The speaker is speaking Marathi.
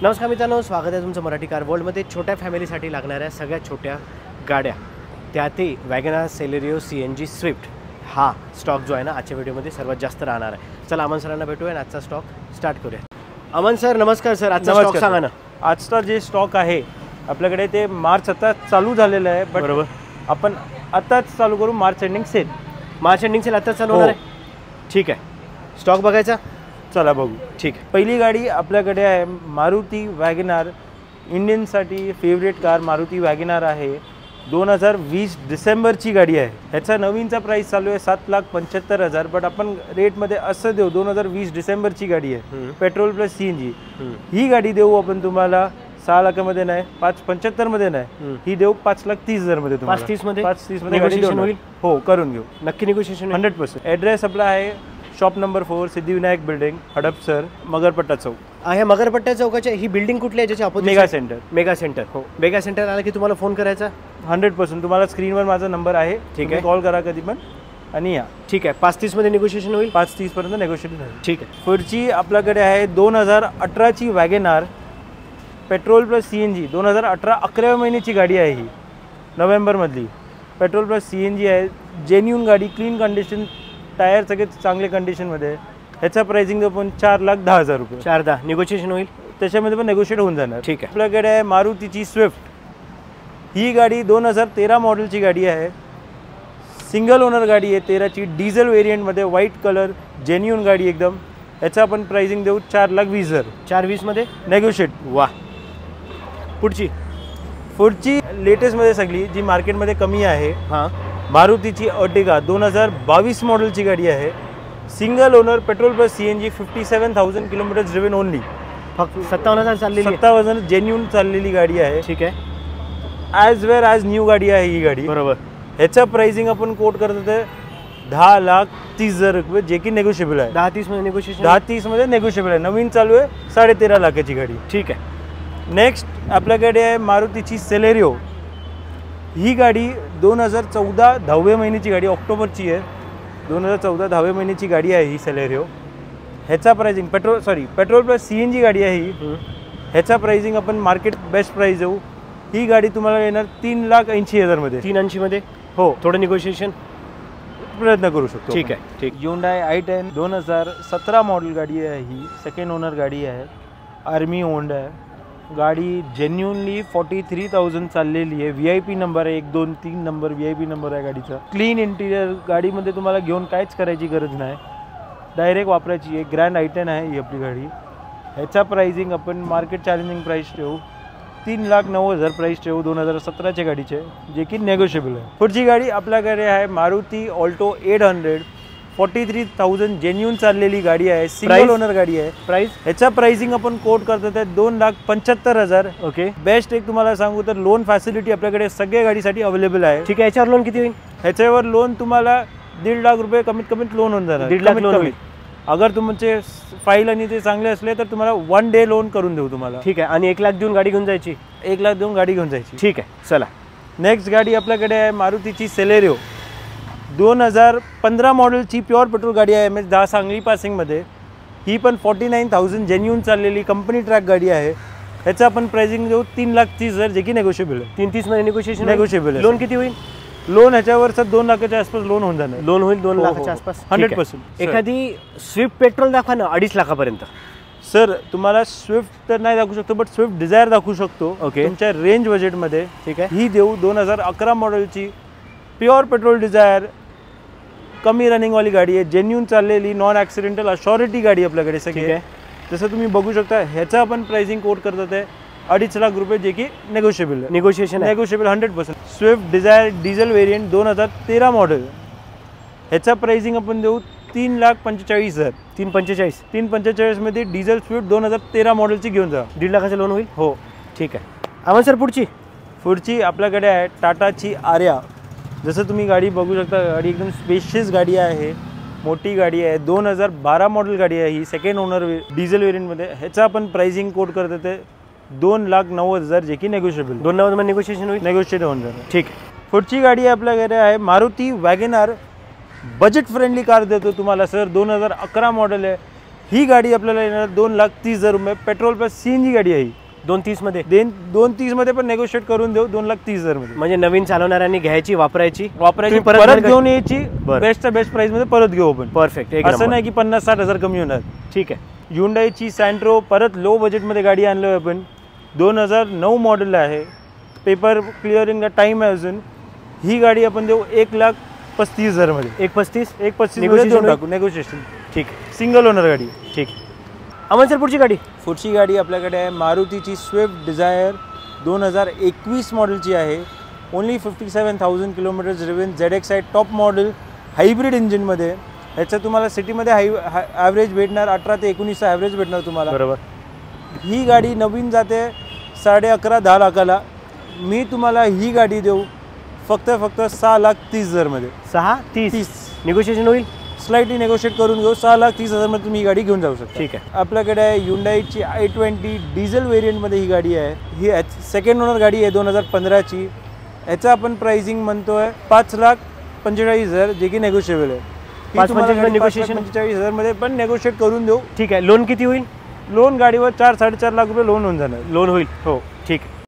नमस्कार मित्रांनो, स्वागत आहे तुमचं मराठी कार वर्ल्डमध्ये। छोट्या फॅमिलीसाठी लागणाऱ्या सगळ्यात छोट्या गाड्या, त्यातही वॅगनार, सेलेरियो, CNG, स्विफ्ट हा स्टॉक जो आहे ना आजच्या व्हिडिओमध्ये सर्वात जास्त राहणार आहे। चला अमन सरांना भेटूया आणि आजचा स्टॉक स्टार्ट करूया। अमन सर नमस्कार सर, आजचा स्टॉक सांगा ना। आजचा जे स्टॉक आहे आपल्याकडे ते मार्च आता चालू झालेलं आहे, बरोबर। आपण आताच चालू करू March ending sale. March ending sale आताच चालू होणार आहे, ठीक आहे। स्टॉक बघायचा, चला बघू। ठीक आहे। पहिली गाडी आपल्याकडे आहे मारुती वॅगनार, इंडियनसाठी फेवरेट कार मारुती वॅगनार आहे। 2020 डिसेंबरची गाडी आहे। ह्याचा नवीनचा प्राइस चालू आहे 7,75,000, बट आपण रेटमध्ये असं देऊ 2020 डिसेंबरची गाडी आहे, पेट्रोल प्लस CNG। ही गाडी देऊ आपण तुम्हाला 6 लाखामध्ये नाही, 5,75,000 मध्ये नाही, ही देऊ 5,30,000 मध्ये। 5,30 मध्ये? 5,30 मध्ये नेगोशिएशन होईल? हो, करून घेऊ, नक्की नेगोशिएशन 100%। ॲड्रेस आपला आहे shop number 4, Siddhivinayak building, Hadapsar, Magarpatta चौक। आहे मगरपट्टा चौकाच्या ही बिल्डिंग कुठली आहे ज्याच्या opposite? Mega centre. Mega centre, हो। मेगा सेंटर आला की तुम्हाला फोन करायचा 100%। तुम्हाला स्क्रीनवर माझा नंबर आहे, ठीक आहे, कॉल करा कधी पण आणि या। ठीक आहे। 5,30 मध्ये नेगोशिएशन होईल? 5,30 पर्यंत नेगोशिएशन होईल, ठीक आहे। पुढची आपल्याकडे आहे 2018ची वॅगनार, पेट्रोल प्लस CNG। 2018 11व्या महिन्याची गाडी आहे ही, नोव्हेंबरमधली। पेट्रोल प्लस CNG आहे, जेन्युन गाडी, क्लीन कंडिशन, टायर सगळे चांगले कंडिशनमध्ये। ह्याचा प्राइसिंग आपण 4,10,000 रुपये। 4,10 नेगोशिएशन होईल, त्याच्यामध्ये पण नेगोशिएट होऊन जाणार, ठीक आहे। आपल्याकडे आहे मारुतीची स्विफ्ट। ही गाडी 2013 मॉडेलची गाडी आहे, सिंगल ओनर गाडी आहे, 13ची, डिझेल वेरियंटमध्ये, व्हाईट कलर, जेन्युन गाडी एकदम। ह्याचा आपण प्राइसिंग देऊ 4,20,000। 4,20 मध्ये नेगोशिएट। वा। पुढची लेटेस्टमध्ये सगळी जी मार्केटमध्ये कमी आहे, हां, मारुतीची अर्टिगा 2022 मॉडेलची गाडी आहे, single owner, petrol plus CNG, 57,000 kilometre driven only, फक्त 57,000 चाललेली, 57,000 जेन्युन चाललेली गाडी आहे, ठीक आहे। ॲज वेअर ॲज न्यू गाडी आहे ही गाडी, बरोबर। ह्याचा प्राइसिंग आपण कोट करतो ते 10,30,000 रुपये, जे की नेगोशिएबल आहे। 10-30 मध्ये नेगोशिएशन? 10-30 मध्ये नेगोशिएबल आहे। नवीन चालू आहे 13.5 लाखाची गाडी, ठीक आहे। नेक्स्ट आपल्याकडे आहे मारुतीची सेलेरियो। ही गाडी 2014 10व्या महिन्याची गाडी, ऑक्टोबरची आहे, 2014 10व्या महिन्याची गाडी आहे ही सेलेरियो। ह्याचा प्राइसिंग पेट्रोल प्लस CNG गाडी आहे ही। ह्याचा प्राइसिंग आपण मार्केट बेस्ट प्राइस देऊ। ही गाडी तुम्हाला येणार 3,80,000 मध्ये। 380 मध्ये? हो, थोडं निगोशिएशन प्रयत्न करू शकतो, ठीक आहे, ठीक। Hyundai i10 2017 मॉडेल गाडी आहे ही, सेकंड ओनर गाडी आहे, आर्मी ओन्ड आहे गाडी, जेन्युनली 43,000 चाललेली आहे। VIP नंबर आहे, 1, 2, 3 नंबर VIP नंबर आहे गाडीचा। क्लीन इंटिरियर, गाडीमध्ये तुम्हाला घेऊन काहीच करायची गरज नाही, डायरेक्ट वापरायची आहे। ग्रँड i10 आहे ही आपली गाडी। ह्याचा प्राइसिंग आपण मार्केट चॅलेंजिंग प्राइस ठेवू 3,90,000 प्राइस ठेवू, 2017च्या गाडीचे, जे की नेगोशिएबल आहे। पुढची गाडी आपल्याकडे आहे मारुती ऑल्टो 800, 43,000 जेन्युन चाललेली गाडी आहे, सिंगल ओनर गाडी आहे। प्राइस ह्याचा प्राइसिंग आपण कोट करतो ते 2,75,000। ओके। बेस्ट एक तुम्हाला सांगू तर लोन फॅसिलिटी आपल्याकडे सगळ्या गाडीसाठी अवेलेबल आहे, ठीक आहे। याच्यावर लोन किती होईल? ह्याच्यावर लोन तुम्हाला 1.5 लाख रुपये कमीत कमीत लोन होऊन जाणार। 1.5 लाख लोन होईल। अगर तुमचे फाईल आणि ते चांगले असले तर तुम्हाला 1 डे लोन करून देऊ तुम्हाला, ठीक आहे। आणि 1 लाख देऊन गाडी घेऊन जायची? 1 लाख देऊन गाडी घेऊन जायची, ठीक आहे। चला नेक्स्ट गाडी आपल्याकडे आहे मारुतीची सेलेरियो। 2015 मॉडेलची प्युअर पेट्रोल गाडी आहे, MS10 सांगली पासिंगमध्ये। ही पण 49,000 जेन्युन चाललेली कंपनी ट्रॅक गाडी आहे। ह्याचा आपण प्राइसिंग देऊ 3,30,000, जे की नेगोशिएबल आहे। 3,30 मध्ये नेगोशिएशन? नेगोशिएबल आहे। लोन किती होईल? लोन ह्याच्यावर 2 लाखाच्या आसपास लोन होऊन जाणार। लोन होईल 2 लाखाच्या आसपास, 100%। एखादी स्विफ्ट पेट्रोल दाखवा ना 2.5 लाखापर्यंत। सर तुम्हाला स्विफ्ट तर नाही दाखवू शकतो, बट स्विफ्ट डिझायर दाखवू शकतो, ओके, तुमच्या रेंज बजेटमध्ये, ठीक आहे। ही देऊ 2011 मॉडेलची प्युअर पेट्रोल डिझायर, कमी रनिंगवाली गाडी आहे, जेन्युन चाललेली, नॉन ॲक्सिडेंटल अशॉरिटी गाडी आपल्याकडे सगळी आहे। जसं तुम्ही बघू शकता ह्याचा आपण प्राइसिंग कोट करतात आहे 2.5 लाख रुपये, जे की नेगोशिएबल आहे। Negotiation? Negotiable 100%। Swift Dzire diesel variant 2013 model, ह्याचा प्राइसिंग आपण देऊ 3,45,000। 3,45,000? 3,45,000 मध्ये डिझेल स्विफ्ट 2013 मॉडेलची घेऊन जा, 1.5 लाखाचं लोन होईल, हो, ठीक आहे। अमन सर पुढची आपल्याकडे आहे टाटाची आर्या। जसं तुम्ही गाडी बघू शकता, गाडी एकदम स्पेशियस गाडी आहे, मोठी गाडी आहे, 2012 मॉडेल गाडी आहे ही, सेकंड ओनर डिझेल वेरियंटमध्ये। ह्याचा आपण प्राइसिंग कोट करतो ते 2,90,000, जे की नेगोशिएबल। 2,90,000 मध्ये नेगोशिएशन होईल, नेगोशिएट होऊन जाणार, ठीक आहे। पुढची गाडी आपल्याकडे आहे Maruti WagonR, budget friendly car देतो तुम्हाला सर, 2011 मॉडेल आहे, ही गाडी आपल्याला येणार 2,30,000 रुपये, पेट्रोल प्लस CNG गाडी आहे ही. 230 मध्ये 230 मध्ये पण नेगोशिएट करून देऊ 2,30,000 मध्ये. म्हणजे नवीन चालवणाऱ्यांनी घ्यायची वापरायची वापरायची तुम्ही परत घरी- घेऊन यायची, बरं. बेस्टच्या बेस्ट प्राइस मध्ये परत घेऊ आपण. परफेक्ट, एक असं नंबर. नाही की 50-60 हजार कमी होणार. ठीक आहे. Hyundaiची सँट्रो परत लो बजेटमध्ये गाडी आणलोय आपण, 2009 मॉडेल आहे, पेपर क्लिअरिंगला टाईम आहे अजून. ही गाडी आपण देऊ 1,35,000 मध्ये. 135. 1,35 Negotiation देऊन होईल? टाकू, नेगोशिएशन. ठीक सिंगल ओनर गाडी. ठीक. अमन सर, पुढची गाडी पुढची गाडी आपल्याकडे आहे मारुतीची स्विफ्ट डिझायर, 2021 मॉडेलची आहे. ओनली 57,000 किलोमीटर्स ड्रिव्हन, ZX आहे, टॉप मॉडेल, हायब्रिड इंजिनमध्ये. ह्याचं तुम्हाला सिटीमध्ये ॲव्हरेज भेटणार 18 ते 19 ॲव्हरेज भेटणार तुम्हाला. बरोबर. ही गाडी नवीन जाते 11.5-10 लाखाला. मी तुम्हाला ही गाडी देऊ फक्त 6,30,000 मध्ये. 6:30. निगोशिएशन होईल? स्लाइटली नेगोशिएट करून घेऊ. 6,30,000 मध्ये तुम्ही ही गाडी घेऊन जाऊ शकता. ठीक आहे. आपल्याकडे आहे Hyundaiची i20 डिझेल व्हेरियंटमध्ये ही गाडी आहे. ही सेकंड ओनर गाडी आहे 2015ची. ह्याचं आपण प्राइसिंग म्हणतोय 5,45,000, जे की नेगोशिएबल आहे. 5,45,000 negotiation? 45,000 मध्ये पण नेगोशिएट करून देऊ. ठीक आहे. लोन किती होईल? लोन गाडीवर 4-4.5 लाख रुपये लोन होऊन जाणार. लोन होईल. हो. ठीक आहे.